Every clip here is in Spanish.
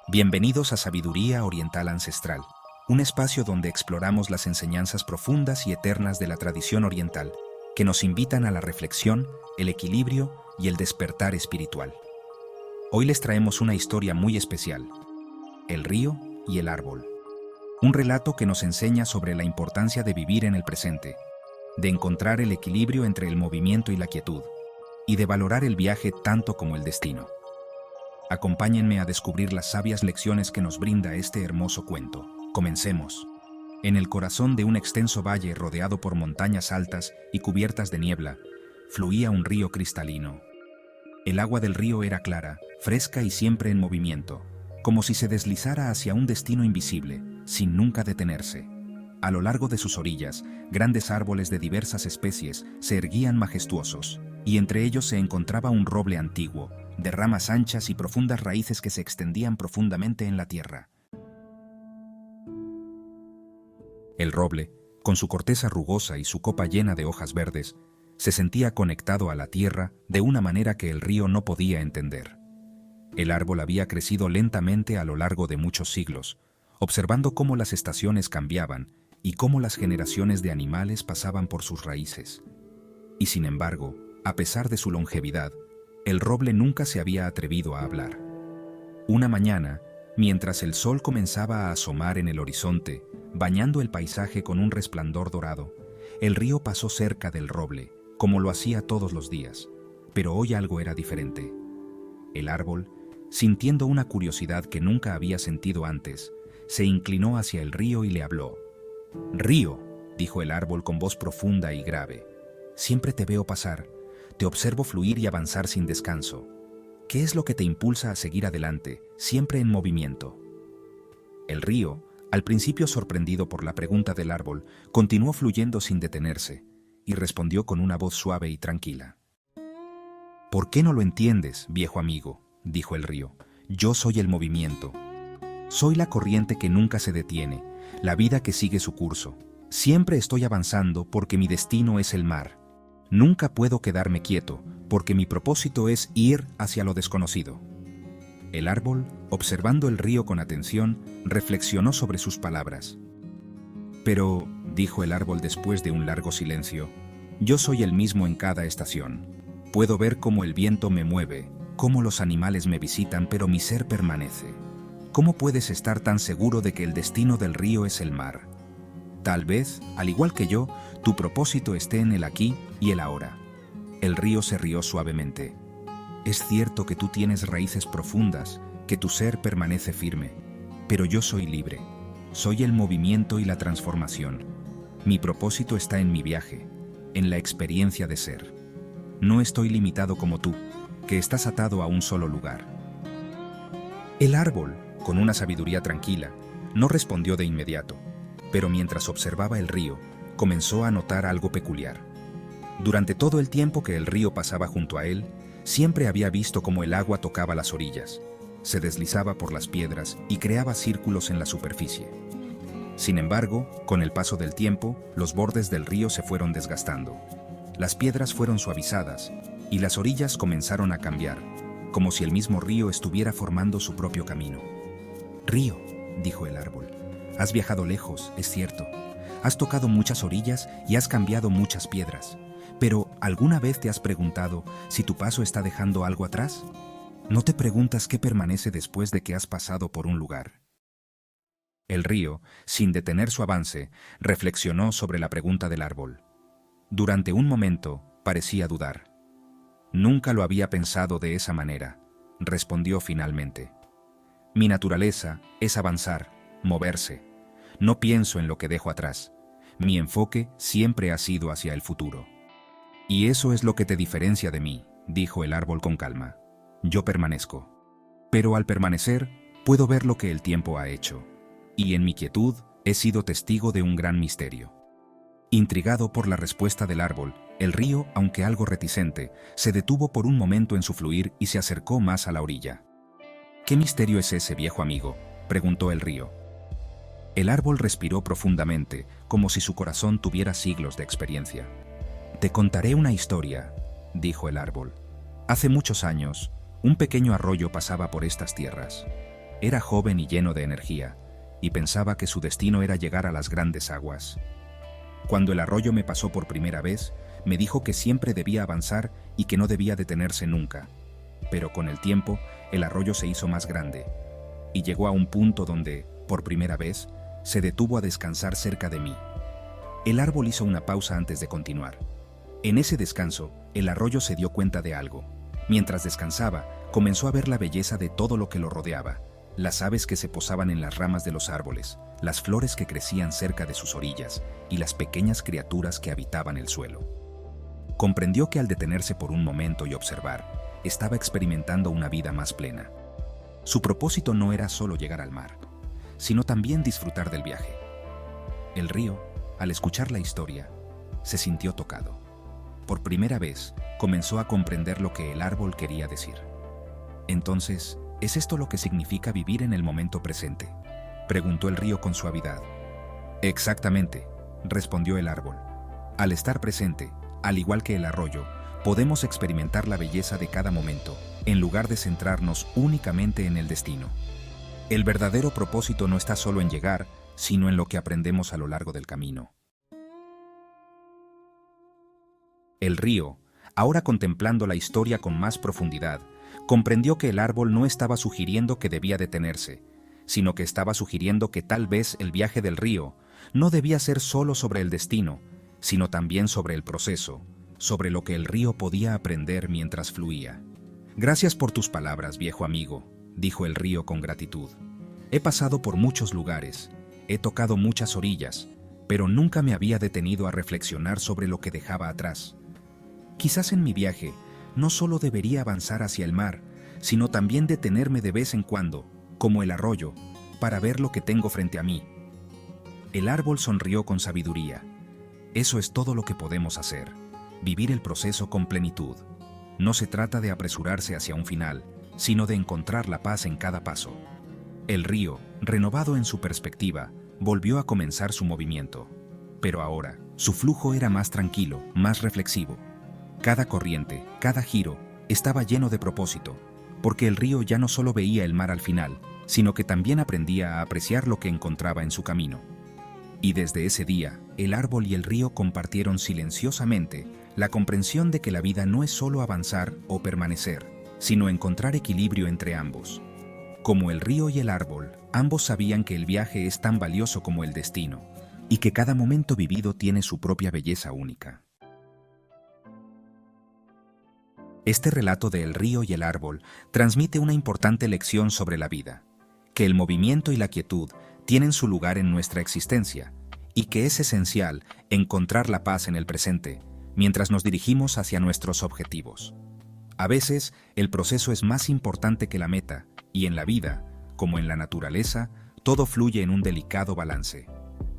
Bienvenidos a Sabiduría Oriental Ancestral, un espacio donde exploramos las enseñanzas profundas y eternas de la tradición oriental, que nos invitan a la reflexión, el equilibrio y el despertar espiritual. Hoy les traemos una historia muy especial, El río y el árbol. Un relato que nos enseña sobre la importancia de vivir en el presente, de encontrar el equilibrio entre el movimiento y la quietud, y de valorar el viaje tanto como el destino. Acompáñenme a descubrir las sabias lecciones que nos brinda este hermoso cuento. Comencemos. En el corazón de un extenso valle rodeado por montañas altas y cubiertas de niebla, fluía un río cristalino. El agua del río era clara, fresca y siempre en movimiento, como si se deslizara hacia un destino invisible, sin nunca detenerse. A lo largo de sus orillas, grandes árboles de diversas especies se erguían majestuosos, y entre ellos se encontraba un roble antiguo, de ramas anchas y profundas raíces que se extendían profundamente en la tierra. El roble, con su corteza rugosa y su copa llena de hojas verdes, se sentía conectado a la tierra de una manera que el río no podía entender. El árbol había crecido lentamente a lo largo de muchos siglos, observando cómo las estaciones cambiaban y cómo las generaciones de animales pasaban por sus raíces. Y sin embargo, a pesar de su longevidad, el roble nunca se había atrevido a hablar. Una mañana, mientras el sol comenzaba a asomar en el horizonte, bañando el paisaje con un resplandor dorado, el río pasó cerca del roble, como lo hacía todos los días, pero hoy algo era diferente. El árbol, sintiendo una curiosidad que nunca había sentido antes, se inclinó hacia el río y le habló. «Río», dijo el árbol con voz profunda y grave, «siempre te veo pasar. Te observo fluir y avanzar sin descanso. ¿Qué es lo que te impulsa a seguir adelante, siempre en movimiento?» El río, al principio sorprendido por la pregunta del árbol, continuó fluyendo sin detenerse, y respondió con una voz suave y tranquila. «¿Por qué no lo entiendes, viejo amigo?», dijo el río. «Yo soy el movimiento. Soy la corriente que nunca se detiene, la vida que sigue su curso. Siempre estoy avanzando porque mi destino es el mar. Nunca puedo quedarme quieto, porque mi propósito es ir hacia lo desconocido». El árbol, observando el río con atención, reflexionó sobre sus palabras. «Pero», dijo el árbol después de un largo silencio, «yo soy el mismo en cada estación. Puedo ver cómo el viento me mueve, cómo los animales me visitan, pero mi ser permanece. ¿Cómo puedes estar tan seguro de que el destino del río es el mar? Tal vez, al igual que yo, tu propósito esté en el aquí y el ahora». El río se rió suavemente. «Es cierto que tú tienes raíces profundas, que tu ser permanece firme, pero yo soy libre. Soy el movimiento y la transformación. Mi propósito está en mi viaje, en la experiencia de ser. No estoy limitado como tú, que estás atado a un solo lugar». El árbol, con una sabiduría tranquila, no respondió de inmediato, pero mientras observaba el río, comenzó a notar algo peculiar. Durante todo el tiempo que el río pasaba junto a él, siempre había visto cómo el agua tocaba las orillas, se deslizaba por las piedras y creaba círculos en la superficie. Sin embargo, con el paso del tiempo, los bordes del río se fueron desgastando. Las piedras fueron suavizadas y las orillas comenzaron a cambiar, como si el mismo río estuviera formando su propio camino. «Río», dijo el árbol, «has viajado lejos, es cierto. Has tocado muchas orillas y has cambiado muchas piedras. Pero, ¿alguna vez te has preguntado si tu paso está dejando algo atrás? ¿No te preguntas qué permanece después de que has pasado por un lugar?» El río, sin detener su avance, reflexionó sobre la pregunta del árbol. Durante un momento, parecía dudar. «Nunca lo había pensado de esa manera», respondió finalmente. «Mi naturaleza es avanzar, moverse. No pienso en lo que dejo atrás. Mi enfoque siempre ha sido hacia el futuro». «Y eso es lo que te diferencia de mí», dijo el árbol con calma. «Yo permanezco. Pero al permanecer, puedo ver lo que el tiempo ha hecho. Y en mi quietud he sido testigo de un gran misterio». Intrigado por la respuesta del árbol, el río, aunque algo reticente, se detuvo por un momento en su fluir y se acercó más a la orilla. «¿Qué misterio es ese, viejo amigo?», preguntó el río. El árbol respiró profundamente, como si su corazón tuviera siglos de experiencia. «Te contaré una historia», dijo el árbol. «Hace muchos años, un pequeño arroyo pasaba por estas tierras. Era joven y lleno de energía, y pensaba que su destino era llegar a las grandes aguas. Cuando el arroyo me pasó por primera vez, me dijo que siempre debía avanzar y que no debía detenerse nunca. Pero con el tiempo, el arroyo se hizo más grande, y llegó a un punto donde, por primera vez, se detuvo a descansar cerca de mí. El árbol hizo una pausa antes de continuar. En ese descanso, el arroyo se dio cuenta de algo. Mientras descansaba, comenzó a ver la belleza de todo lo que lo rodeaba, las aves que se posaban en las ramas de los árboles, las flores que crecían cerca de sus orillas y las pequeñas criaturas que habitaban el suelo. Comprendió que al detenerse por un momento y observar, estaba experimentando una vida más plena. Su propósito no era solo llegar al mar, sino también disfrutar del viaje. El río, al escuchar la historia, se sintió tocado. Por primera vez, comenzó a comprender lo que el árbol quería decir. Entonces, ¿es esto lo que significa vivir en el momento presente?, preguntó el río con suavidad. Exactamente, respondió el árbol. Al estar presente, al igual que el arroyo, podemos experimentar la belleza de cada momento, en lugar de centrarnos únicamente en el destino. El verdadero propósito no está solo en llegar, sino en lo que aprendemos a lo largo del camino. El río, ahora contemplando la historia con más profundidad, comprendió que el árbol no estaba sugiriendo que debía detenerse, sino que estaba sugiriendo que tal vez el viaje del río no debía ser solo sobre el destino, sino también sobre el proceso, sobre lo que el río podía aprender mientras fluía. Gracias por tus palabras, viejo amigo, dijo el río con gratitud. He pasado por muchos lugares, he tocado muchas orillas, pero nunca me había detenido a reflexionar sobre lo que dejaba atrás. Quizás en mi viaje no solo debería avanzar hacia el mar, sino también detenerme de vez en cuando, como el arroyo, para ver lo que tengo frente a mí. El árbol sonrió con sabiduría. Eso es todo lo que podemos hacer, vivir el proceso con plenitud. No se trata de apresurarse hacia un final, sino de encontrar la paz en cada paso. El río, renovado en su perspectiva, volvió a comenzar su movimiento. Pero ahora, su flujo era más tranquilo, más reflexivo. Cada corriente, cada giro, estaba lleno de propósito, porque el río ya no solo veía el mar al final, sino que también aprendía a apreciar lo que encontraba en su camino. Y desde ese día, el árbol y el río compartieron silenciosamente la comprensión de que la vida no es solo avanzar o permanecer, sino encontrar equilibrio entre ambos. Como el río y el árbol, ambos sabían que el viaje es tan valioso como el destino, y que cada momento vivido tiene su propia belleza única. Este relato de El río y el árbol transmite una importante lección sobre la vida, que el movimiento y la quietud tienen su lugar en nuestra existencia, y que es esencial encontrar la paz en el presente, mientras nos dirigimos hacia nuestros objetivos. A veces, el proceso es más importante que la meta, y en la vida, como en la naturaleza, todo fluye en un delicado balance.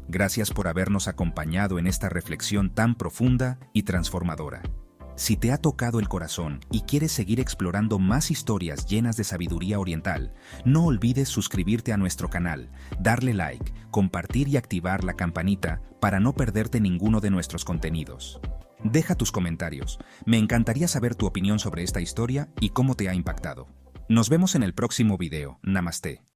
Gracias por habernos acompañado en esta reflexión tan profunda y transformadora. Si te ha tocado el corazón y quieres seguir explorando más historias llenas de sabiduría oriental, no olvides suscribirte a nuestro canal, darle like, compartir y activar la campanita para no perderte ninguno de nuestros contenidos. Deja tus comentarios. Me encantaría saber tu opinión sobre esta historia y cómo te ha impactado. Nos vemos en el próximo video. Namaste.